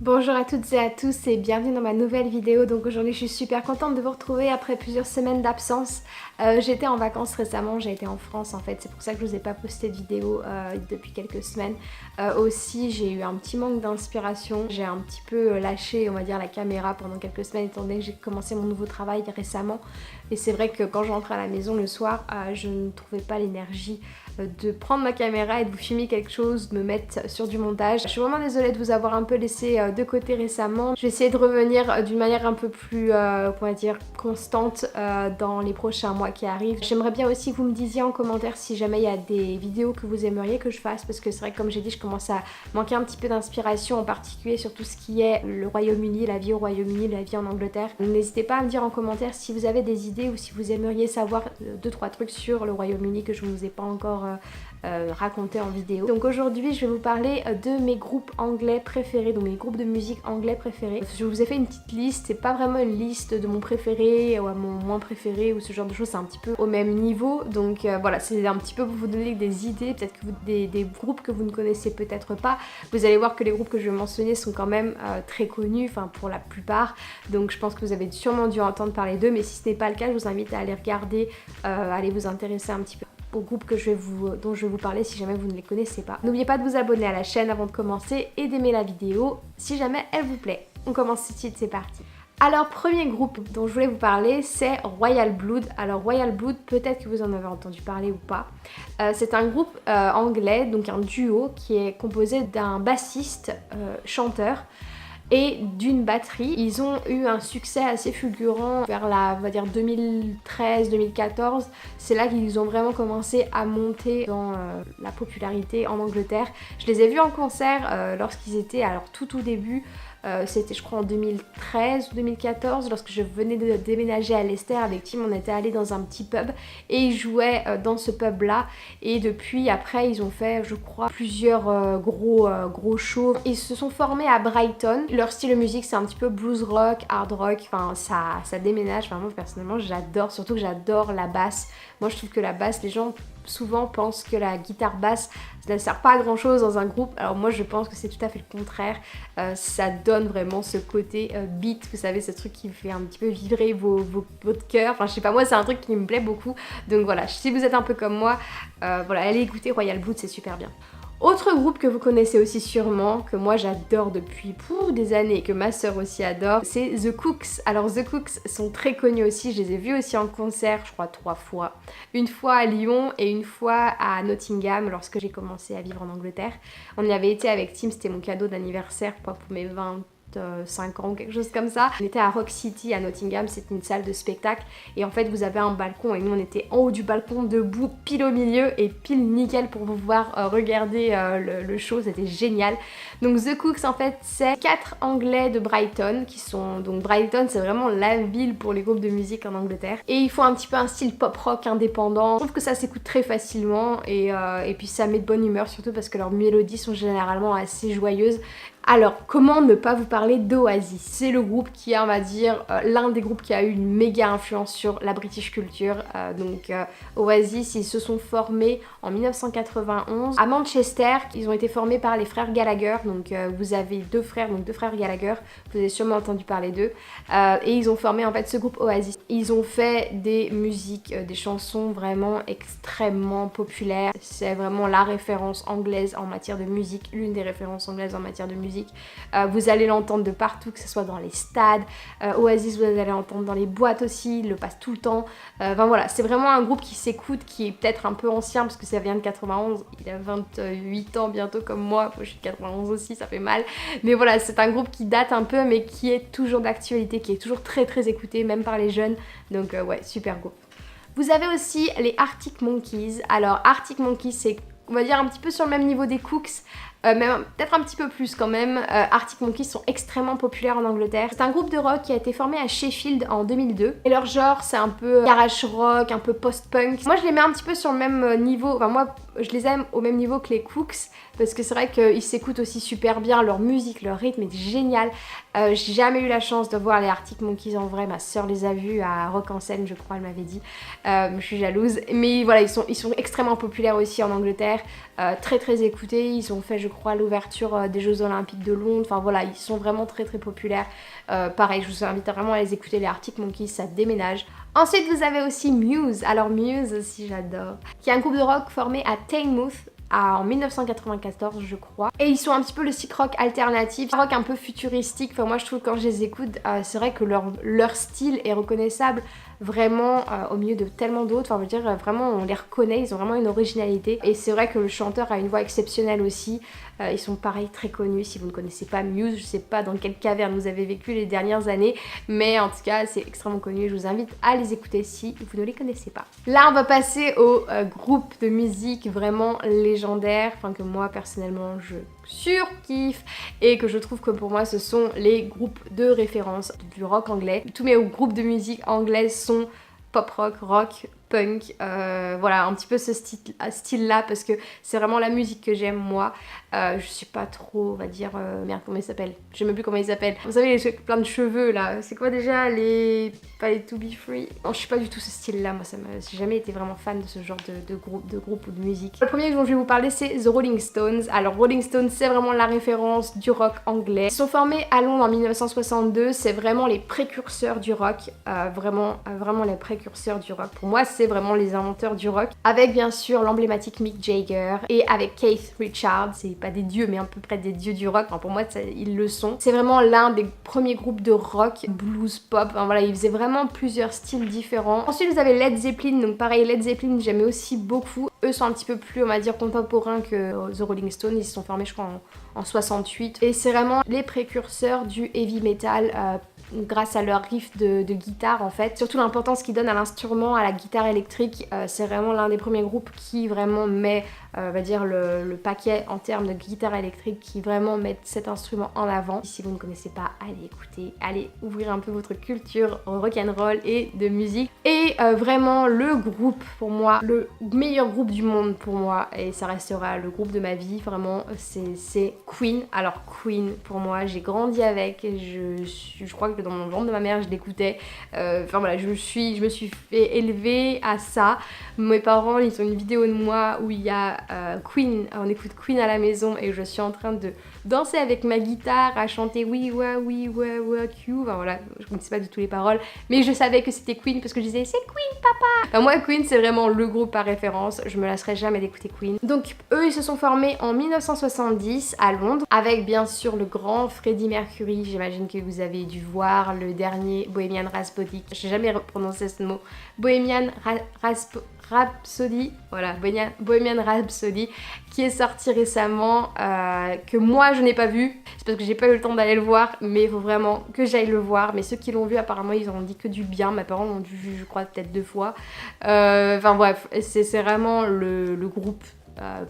Bonjour à toutes et à tous et bienvenue dans ma nouvelle vidéo. Donc aujourd'hui je suis super contente de vous retrouver après plusieurs semaines d'absence. J'étais en vacances récemment, j'ai été en France en fait, c'est pour ça que je vous ai pas posté de vidéo depuis quelques semaines. Aussi j'ai eu un petit manque d'inspiration, j'ai un petit peu lâché on va dire la caméra pendant quelques semaines étant donné que j'ai commencé mon nouveau travail récemment. Et c'est vrai que quand je rentrais à la maison le soir, je ne trouvais pas l'énergie de prendre ma caméra et de vous filmer quelque chose, de me mettre sur du montage. Je suis vraiment désolée de vous avoir un peu laissé de côté récemment. Je vais essayer de revenir d'une manière un peu plus, comment dire, constante dans les prochains mois qui arrivent. J'aimerais bien aussi que vous me disiez en commentaire si jamais il y a des vidéos que vous aimeriez que je fasse, parce que c'est vrai que comme j'ai dit, je commence à manquer un petit peu d'inspiration, en particulier sur tout ce qui est le Royaume-Uni, la vie au Royaume-Uni, la vie en Angleterre. N'hésitez pas à me dire en commentaire si vous avez des idées ou si vous aimeriez savoir 2-3 trucs sur le Royaume-Uni que je ne vous ai pas encore raconté en vidéo. Donc aujourd'hui je vais vous parler de mes groupes anglais préférés, donc mes groupes de musique anglais préférés. Je vous ai fait une petite liste, c'est pas vraiment une liste de mon préféré ou à mon moins préféré ou ce genre de choses, c'est un petit peu au même niveau. Donc voilà, c'est un petit peu pour vous donner des idées, peut-être que des groupes que vous ne connaissez peut-être pas. Vous allez voir que les groupes que je vais mentionner sont quand même très connus, enfin pour la plupart. Donc je pense que vous avez sûrement dû entendre parler d'eux, mais si ce n'est pas le cas, je vous invite à aller regarder, aller vous intéresser un petit peu aux groupes dont je vais vous parler si jamais vous ne les connaissez pas. N'oubliez pas de vous abonner à la chaîne avant de commencer et d'aimer la vidéo si jamais elle vous plaît. On commence tout de suite, c'est parti. Alors premier groupe dont je voulais vous parler, c'est Royal Blood. Alors Royal Blood, peut-être que vous en avez entendu parler ou pas. C'est un groupe anglais, donc un duo qui est composé d'un bassiste chanteur et d'une batterie. Ils ont eu un succès assez fulgurant vers la, on va dire 2013-2014. C'est là qu'ils ont vraiment commencé à monter dans la popularité en Angleterre. Je les ai vus en concert lorsqu'ils étaient à leur tout début. C'était je crois en 2013 ou 2014 lorsque je venais de déménager à Leicester avec Tim. On était allé dans un petit pub et ils jouaient dans ce pub là, et depuis après ils ont fait je crois plusieurs gros shows. Ils se sont formés à Brighton. Leur style de musique c'est un petit peu blues rock, hard rock, enfin ça déménage. Enfin moi personnellement j'adore, surtout que j'adore la basse. Moi je trouve que la basse, les gens souvent pensent que la guitare basse ça ne sert pas à grand chose dans un groupe. Alors moi je pense que c'est tout à fait le contraire. Ça donne vraiment ce côté beat, vous savez, ce truc qui fait un petit peu vibrer votre cœur. Enfin je sais pas, moi c'est un truc qui me plaît beaucoup. Donc voilà, si vous êtes un peu comme moi, voilà, allez écouter Royal Blood, c'est super bien. Autre groupe que vous connaissez aussi sûrement, que moi j'adore depuis des années et que ma soeur aussi adore, c'est The Cooks. Alors The Cooks sont très connus aussi, je les ai vus aussi en concert, je crois 3 fois. Une fois à Lyon et une fois à Nottingham lorsque j'ai commencé à vivre en Angleterre. On y avait été avec Tim, c'était mon cadeau d'anniversaire pour mes 25 ans ou quelque chose comme ça. On était à Rock City à Nottingham, c'est une salle de spectacle et en fait vous avez un balcon et nous on était en haut du balcon debout pile au milieu et pile nickel pour pouvoir regarder le show, c'était génial. Donc The Cooks en fait c'est 4 anglais de Brighton qui sont, donc Brighton c'est vraiment la ville pour les groupes de musique en Angleterre et ils font un petit peu un style pop rock indépendant. Je trouve que ça s'écoute très facilement et puis ça met de bonne humeur, surtout parce que leurs mélodies sont généralement assez joyeuses. Alors, comment ne pas vous parler d'Oasis? C'est le groupe qui a, on va dire, l'un des groupes qui a eu une méga influence sur la British culture. Oasis, ils se sont formés en 1991 à Manchester. Ils ont été formés par les frères Gallagher. Donc, vous avez deux frères Gallagher. Vous avez sûrement entendu parler d'eux. Et ils ont formé en fait ce groupe Oasis. Ils ont fait des musiques, des chansons vraiment extrêmement populaires. C'est vraiment la référence anglaise en matière de musique, l'une des références anglaises en matière de musique. Vous allez l'entendre de partout, que ce soit dans les stades. Oasis, vous allez l'entendre dans les boîtes aussi, il le passe tout le temps. Enfin voilà, c'est vraiment un groupe qui s'écoute, qui est peut-être un peu ancien parce que ça vient de 91. Il a 28 ans bientôt comme moi. Je suis de 91 aussi, ça fait mal. Mais voilà, c'est un groupe qui date un peu, mais qui est toujours d'actualité, qui est toujours très écouté, même par les jeunes. Donc ouais, super groupe. Vous avez aussi les Arctic Monkeys. Alors Arctic Monkeys, c'est, on va dire, un petit peu sur le même niveau des Cooks. Même peut-être un petit peu plus quand même. Arctic Monkeys sont extrêmement populaires en Angleterre. C'est un groupe de rock qui a été formé à Sheffield en 2002. Et leur genre, c'est un peu garage rock, un peu post-punk. Moi, je les mets un petit peu sur le même niveau. Enfin, moi, je les aime au même niveau que les Cooks parce que c'est vrai qu'ils s'écoutent aussi super bien, leur musique, leur rythme est génial. J'ai jamais eu la chance de voir les Arctic Monkeys en vrai, ma soeur les a vus à Rock en Seine, je crois, elle m'avait dit. Je suis jalouse, mais voilà, ils sont extrêmement populaires aussi en Angleterre, très très écoutés. Ils ont fait, je crois, l'ouverture des Jeux Olympiques de Londres. Enfin voilà, ils sont vraiment très très populaires. Pareil, je vous invite vraiment à les écouter, les Arctic Monkeys, ça déménage. Ensuite, vous avez aussi Muse. Alors Muse aussi, j'adore. Qui est un groupe de rock formé à Teignmouth en 1994 je crois. Et ils sont un petit peu le sick rock alternatif, rock un peu futuristique. Enfin moi je trouve quand je les écoute, c'est vrai que leur style est reconnaissable vraiment au milieu de tellement d'autres. Enfin je veux dire vraiment on les reconnaît, ils ont vraiment une originalité. Et c'est vrai que le chanteur a une voix exceptionnelle aussi. Ils sont pareil très connus. Si vous ne connaissez pas Muse, je sais pas dans quelle caverne vous avez vécu les dernières années, mais en tout cas c'est extrêmement connu. Je vous invite à les écouter si vous ne les connaissez pas. Là on va passer au groupe de musique vraiment légendaire, enfin que moi personnellement je surkiffe et que je trouve que pour moi ce sont les groupes de référence du rock anglais. Tous mes groupes de musique anglaises sont pop rock, rock, punk, voilà un petit peu ce style là parce que c'est vraiment la musique que j'aime moi. Je suis pas trop, on va dire, merde comment il s'appelle, je sais même plus comment il s'appelle. Vous savez les plein de cheveux là, c'est quoi déjà les... pas les To Be Free. Non je suis pas du tout ce style là, moi j'ai jamais été vraiment fan de ce genre de groupe ou de musique. Le premier dont je vais vous parler c'est The Rolling Stones. Alors Rolling Stones c'est vraiment la référence du rock anglais. Ils sont formés à Londres en 1962, c'est vraiment les précurseurs du rock, vraiment les précurseurs du rock. Pour moi c'est vraiment les inventeurs du rock, avec bien sûr l'emblématique Mick Jagger et avec Keith Richards, c'est pas des dieux mais à peu près des dieux du rock, enfin, pour moi ils le sont. C'est vraiment l'un des premiers groupes de rock, blues, pop, enfin, voilà, ils faisaient vraiment plusieurs styles différents. Ensuite vous avez Led Zeppelin, donc pareil Led Zeppelin j'aimais aussi beaucoup. Eux sont un petit peu plus on va dire contemporains que The Rolling Stones, ils se sont formés je crois en 68 et c'est vraiment les précurseurs du heavy metal grâce à leur riff de guitare en fait. Surtout l'importance qu'ils donnent à l'instrument, à la guitare électrique, c'est vraiment l'un des premiers groupes qui vraiment met on va dire le paquet en termes de guitare électrique, qui vraiment mettent cet instrument en avant. Si vous ne connaissez pas, allez écouter, allez ouvrir un peu votre culture rock'n'roll et de musique. Et vraiment le groupe pour moi, le meilleur groupe du monde pour moi, et ça restera le groupe de ma vie, vraiment c'est Queen. Alors Queen pour moi, j'ai grandi avec, je crois que dans mon ventre de ma mère je l'écoutais, enfin voilà, je me suis fait élever à ça. Mes parents ils ont une vidéo de moi où il y a Queen, on écoute Queen à la maison et je suis en train de danser avec ma guitare, à chanter We Walk You, enfin voilà, je ne connaissais pas du tout les paroles, mais je savais que c'était Queen parce que je disais c'est Queen papa. Enfin, moi Queen c'est vraiment le groupe par référence, je me lasserai jamais d'écouter Queen. Donc eux ils se sont formés en 1970 à Londres avec bien sûr le grand Freddie Mercury, j'imagine que vous avez dû voir le dernier Bohemian Rhapsody, je n'ai jamais prononcé ce mot, Bohemian Rhapsody, voilà, Bohemian Rhapsody, qui est sorti récemment, que moi je n'ai pas vu, c'est parce que j'ai pas eu le temps d'aller le voir, mais il faut vraiment que j'aille le voir. Mais ceux qui l'ont vu apparemment ils ont dit que du bien, mes parents l'ont vu je crois peut-être 2 fois, enfin bref, c'est vraiment le groupe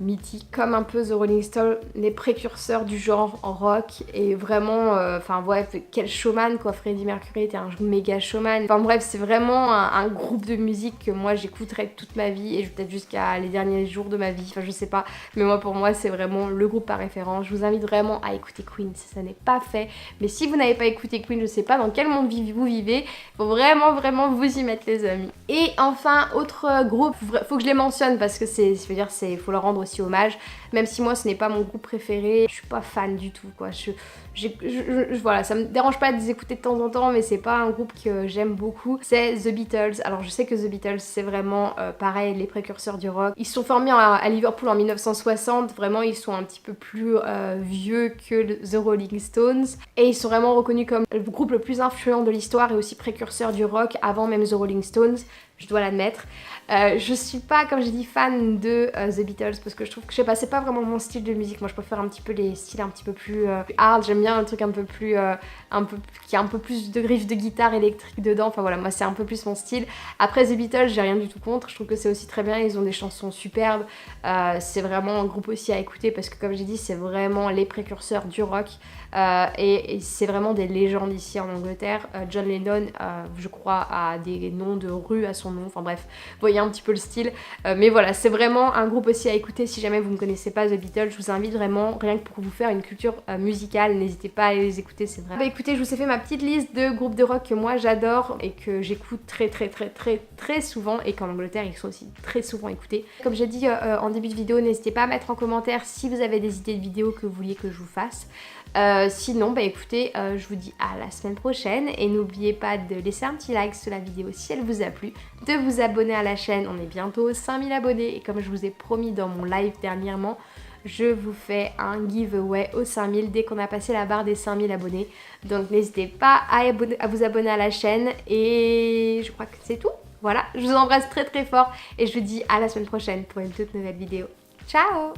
mythique, comme un peu The Rolling Stones, les précurseurs du genre en rock, et vraiment, enfin bref, quel showman quoi, Freddie Mercury était un méga showman, enfin bref, c'est vraiment un groupe de musique que moi j'écouterai toute ma vie, et peut-être jusqu'à les derniers jours de ma vie, enfin je sais pas, mais moi pour moi c'est vraiment le groupe par référence. Je vous invite vraiment à écouter Queen si ça n'est pas fait, mais si vous n'avez pas écouté Queen, je sais pas dans quel monde vous vivez, faut vraiment vous y mettre les amis. Et enfin, autre groupe, faut que je les mentionne parce que je veux dire, faut leur rendre aussi hommage, même si moi ce n'est pas mon groupe préféré, je suis pas fan du tout quoi, voilà, ça me dérange pas de les écouter de temps en temps, mais c'est pas un groupe que j'aime beaucoup. C'est The Beatles. Alors je sais que The Beatles c'est vraiment pareil, les précurseurs du rock. Ils se sont formés à Liverpool en 1960, vraiment ils sont un petit peu plus vieux que The Rolling Stones, et ils sont vraiment reconnus comme le groupe le plus influent de l'histoire et aussi précurseur du rock avant même The Rolling Stones, je dois l'admettre. Je suis pas, comme j'ai dit, fan de The Beatles parce que je trouve que, je sais pas, c'est pas vraiment mon style de musique. Moi je préfère un petit peu les styles un petit peu plus hard, j'aime bien un truc un peu plus, qui a un peu plus de griffes de guitare électrique dedans, enfin voilà, moi c'est un peu plus mon style. Après The Beatles, j'ai rien du tout contre, je trouve que c'est aussi très bien, ils ont des chansons superbes, c'est vraiment un groupe aussi à écouter parce que comme j'ai dit, c'est vraiment les précurseurs du rock, et c'est vraiment des légendes ici en Angleterre. John Lennon, je crois, a des noms de rues à son son nom, enfin bref, vous voyez un petit peu le style. Mais voilà, c'est vraiment un groupe aussi à écouter si jamais vous ne connaissez pas The Beatles. Je vous invite vraiment, rien que pour vous faire une culture musicale, n'hésitez pas à aller les écouter, c'est vrai. Bah écoutez, je vous ai fait ma petite liste de groupes de rock que moi j'adore et que j'écoute très souvent, et qu'en Angleterre ils sont aussi très souvent écoutés. Comme j'ai dit en début de vidéo, n'hésitez pas à mettre en commentaire si vous avez des idées de vidéos que vous vouliez que je vous fasse. Sinon, bah écoutez, je vous dis à la semaine prochaine et n'oubliez pas de laisser un petit like sur la vidéo si elle vous a plu, de vous abonner à la chaîne, on est bientôt 5000 abonnés et comme je vous ai promis dans mon live dernièrement, je vous fais un giveaway aux 5000 dès qu'on a passé la barre des 5000 abonnés. Donc n'hésitez pas à vous abonner à la chaîne et je crois que c'est tout. Voilà, je vous embrasse très fort et je vous dis à la semaine prochaine pour une toute nouvelle vidéo. Ciao!